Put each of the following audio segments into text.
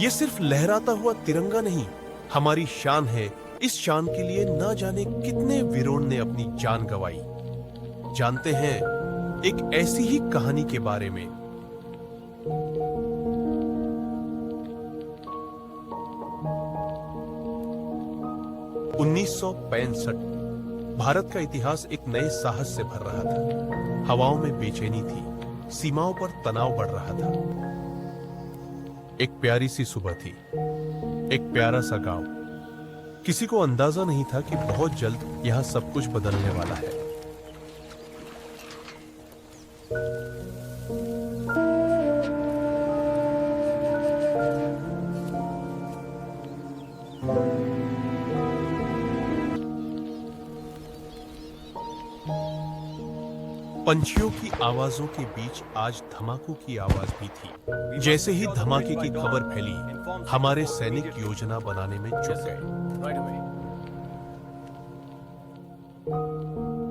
ये सिर्फ लहराता हुआ तिरंगा नहीं, हमारी शान है। इस शान के लिए ना जाने कितने वीरों ने अपनी जान गंवाई। जानते हैं एक ऐसी ही कहानी के बारे में। उन्नीस भारत का इतिहास एक नए साहस से भर रहा था। हवाओं में बेचैनी थी, सीमाओं पर तनाव बढ़ रहा था। एक प्यारी सी सुबह थी, एक प्यारा सा गांव। किसी को अंदाजा नहीं था कि बहुत जल्द यहां सब कुछ बदलने वाला है। पंछियों की आवाजों के बीच आज धमाकों की आवाज भी थी। जैसे ही धमाके की खबर फैली, हमारे सैनिक योजना बनाने में जुट गए।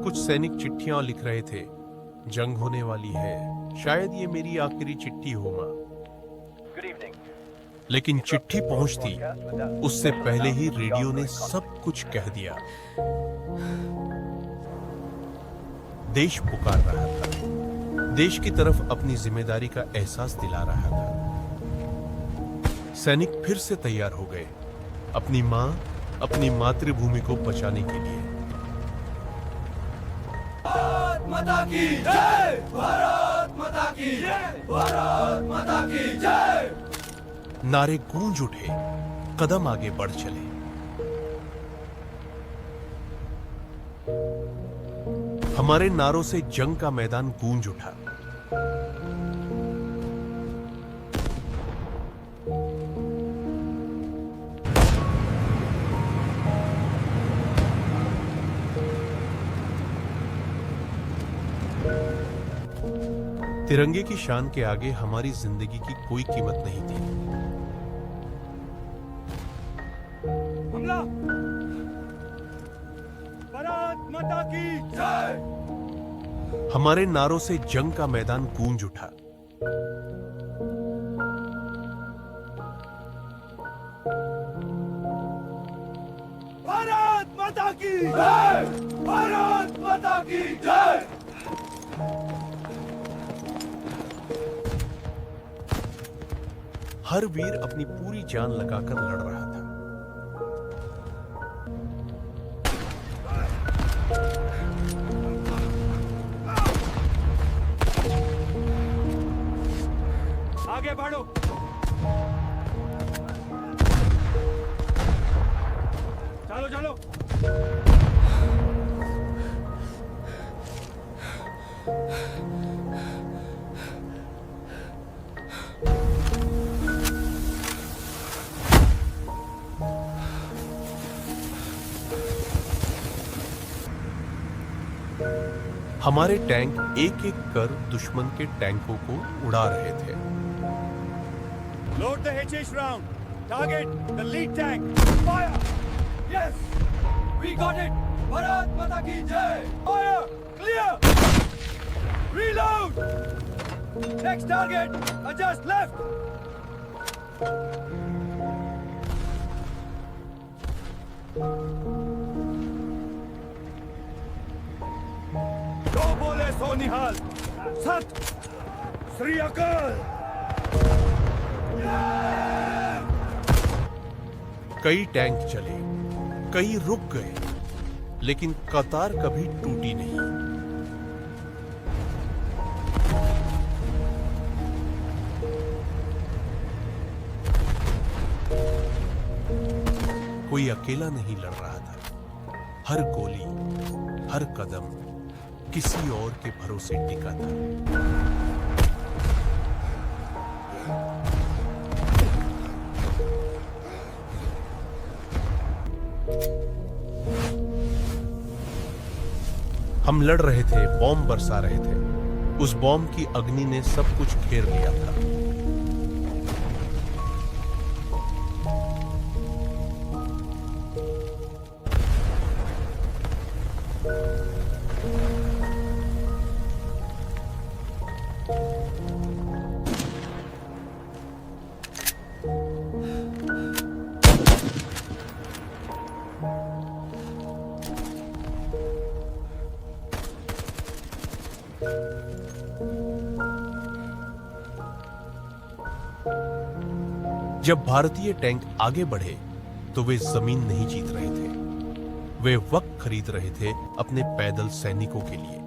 कुछ सैनिक चिट्ठियां लिख रहे थे। जंग होने वाली है, शायद ये मेरी आखिरी चिट्ठी हो मां। लेकिन चिट्ठी पहुंचती उससे पहले ही रेडियो ने सब कुछ कह दिया। देश पुकार रहा था, देश की तरफ अपनी जिम्मेदारी का एहसास दिला रहा था। सैनिक फिर से तैयार हो गए, अपनी मां, अपनी मातृभूमि को बचाने के लिए। भारत माता की जय! भारत माता की जय! भारत माता की जय! नारे गूंज उठे, कदम आगे बढ़ चले। हमारे नारों से जंग का मैदान गूंज उठा। तिरंगे की शान के आगे हमारी जिंदगी की कोई कीमत नहीं थी। हमला! भारत माता की जय! हमारे नारों से जंग का मैदान गूंज उठा। भारत माता की जय! भारत माता की जय! हर वीर अपनी पूरी जान लगाकर लड़ रहा था। आगे बढ़ो! चलो चलो! हमारे टैंक एक एक कर दुश्मन के टैंकों को उड़ा रहे थे। Load the HS round. Target the lead tank. Fire! Yes! We got it! Bharat Mata ki Jai! Fire! Clear! Reload! Next target! Adjust left! दो बोले सो निहाल! सत! श्री अकाल! कई टैंक चले, कई रुक गए, लेकिन कतार कभी टूटी नहीं। कोई अकेला नहीं लड़ रहा था। हर गोली, हर कदम किसी और के भरोसे टिका था। हम लड़ रहे थे, बॉम्ब बरसा रहे थे। उस बॉम्ब की अग्नि ने सब कुछ घेर लिया था। जब भारतीय टैंक आगे बढ़े तो वे जमीन नहीं जीत रहे थे, वे वक्त खरीद रहे थे अपने पैदल सैनिकों के लिए।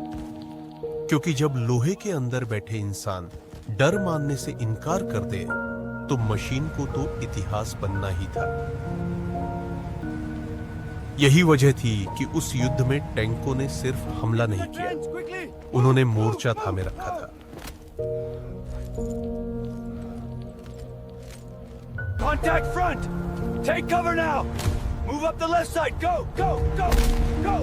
क्योंकि जब लोहे के अंदर बैठे इंसान डर मानने से इनकार कर दे तो मशीन को तो इतिहास बनना ही था। यही वजह थी कि उस युद्ध में टैंकों ने सिर्फ हमला नहीं किया, उन्होंने मोर्चा थामे रखा था। Contact front! Take cover now! Move up the left side! Go! Go! Go! Go!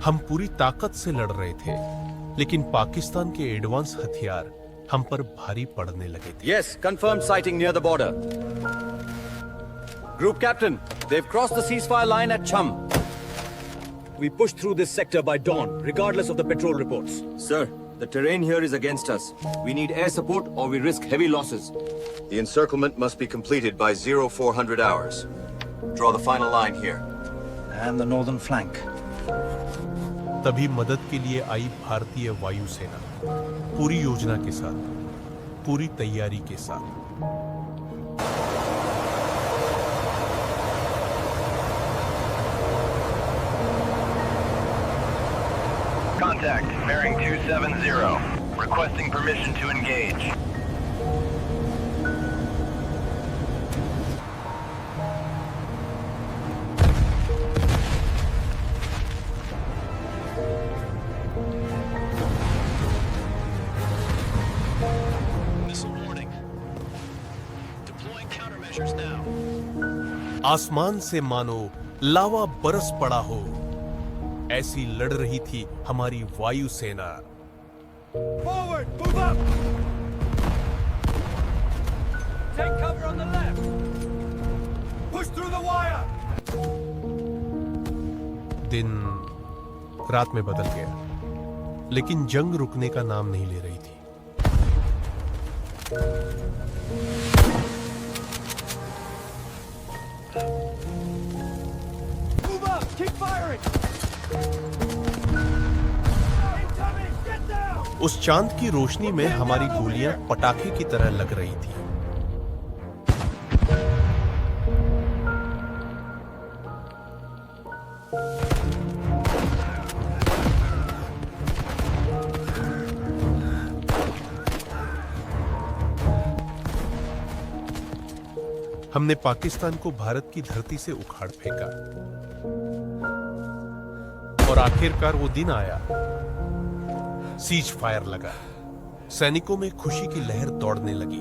हम पूरी ताकत से लड़ रहे थे, लेकिन पाकिस्तान के एडवांस हथियार हम पर भारी पड़ने लगे थे। Yes, confirmed sighting near the border. Group captain, they've crossed the ceasefire line at Chum. We push through this sector by dawn, regardless of the patrol reports. Sir, the terrain here is against us. We need air support or we risk heavy losses. The encirclement must be completed by 0400 hours. Draw the final line here. And the northern flank. तभी मदद के लिए आई भारतीय वायुसेना पूरी योजना के साथ, पूरी तैयारी के साथ। Contact, bearing 270. Requesting permission to engage. Missile warning. Deploying countermeasures now. आसमान से मानो लावा बरस पड़ा हो, ऐसी लड़ रही थी हमारी वायुसेना। Forward! Move up! Take cover on the left! Push through the wire! दिन रात में बदल गया, लेकिन जंग रुकने का नाम नहीं ले रही थी। Move up! Keep firing! Incoming! Get down! उस चांद की रोशनी में हमारी गोलियां पटाखे की तरह लग रही थी। हमने पाकिस्तान को भारत की धरती से उखाड़ फेंका और आखिरकार वो दिन आया, सीज फायर लगा, सैनिकों में खुशी की लहर दौड़ने लगी।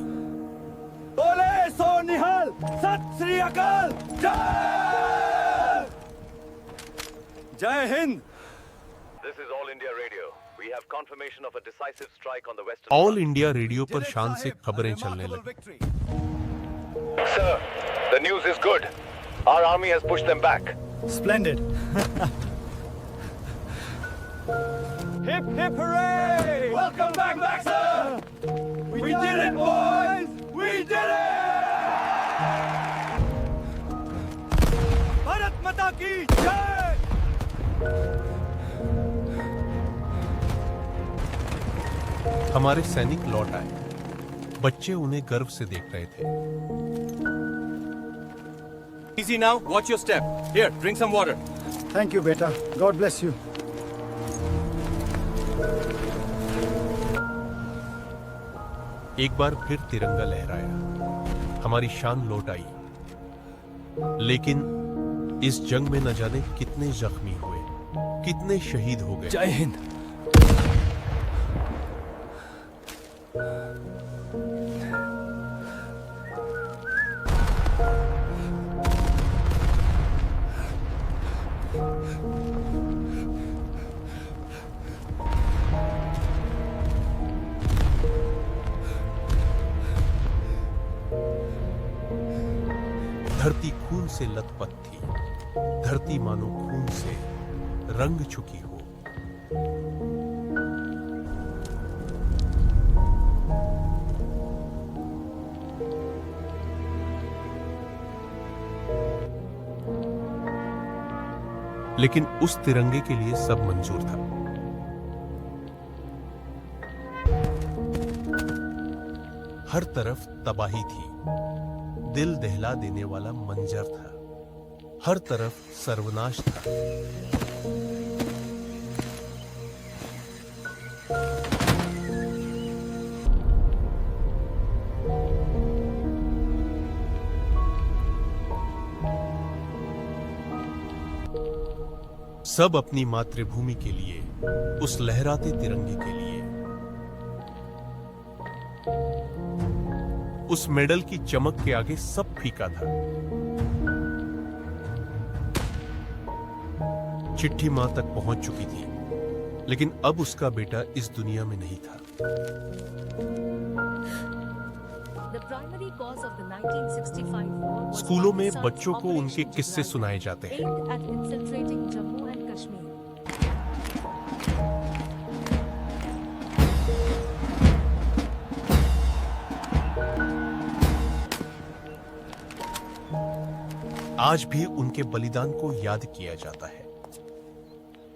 बोले सो निहाल, सत श्री अकाल, जय! जय Hind! This is All India Radio. We have confirmation of a decisive strike on the western all India radio पर शान से खबरें चलने लगी। Sir, the news is good. Our army has pushed them back. Splendid. Hip hip hooray! Welcome back, sir! We did it, boys! We did it! Bharat Mata ki jai! हमारे सैनिक लौट आए, बच्चे उन्हें गर्व से देख रहे थे। Easy now, watch your step. Here, drink some water. Thank you, beta. God bless you. एक बार फिर तिरंगा लहराया, हमारी शान लौट आई। लेकिन इस जंग में न जाने कितने जख्मी हुए, कितने शहीद हो गए। जय हिंद! धरती खून से लथपथ थी, धरती मानो खून से, रंग चुकी हो। लेकिन उस तिरंगे के लिए सब मंजूर था। हर तरफ तबाही थी, दिल दहला देने वाला मंजर था, हर तरफ सर्वनाश था। सब अपनी मातृभूमि के लिए, उस लहराते तिरंगे के लिए, उस मेडल की चमक के आगे सब फीका था। चिट्ठी मां तक पहुंच चुकी थी, लेकिन अब उसका बेटा इस दुनिया में नहीं था। स्कूलों में बच्चों को उनके किस्से सुनाए जाते हैं। आज भी उनके बलिदान को याद किया जाता है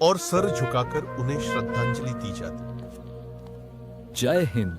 और सर झुकाकर उन्हें श्रद्धांजलि दी जाती। जय हिंद।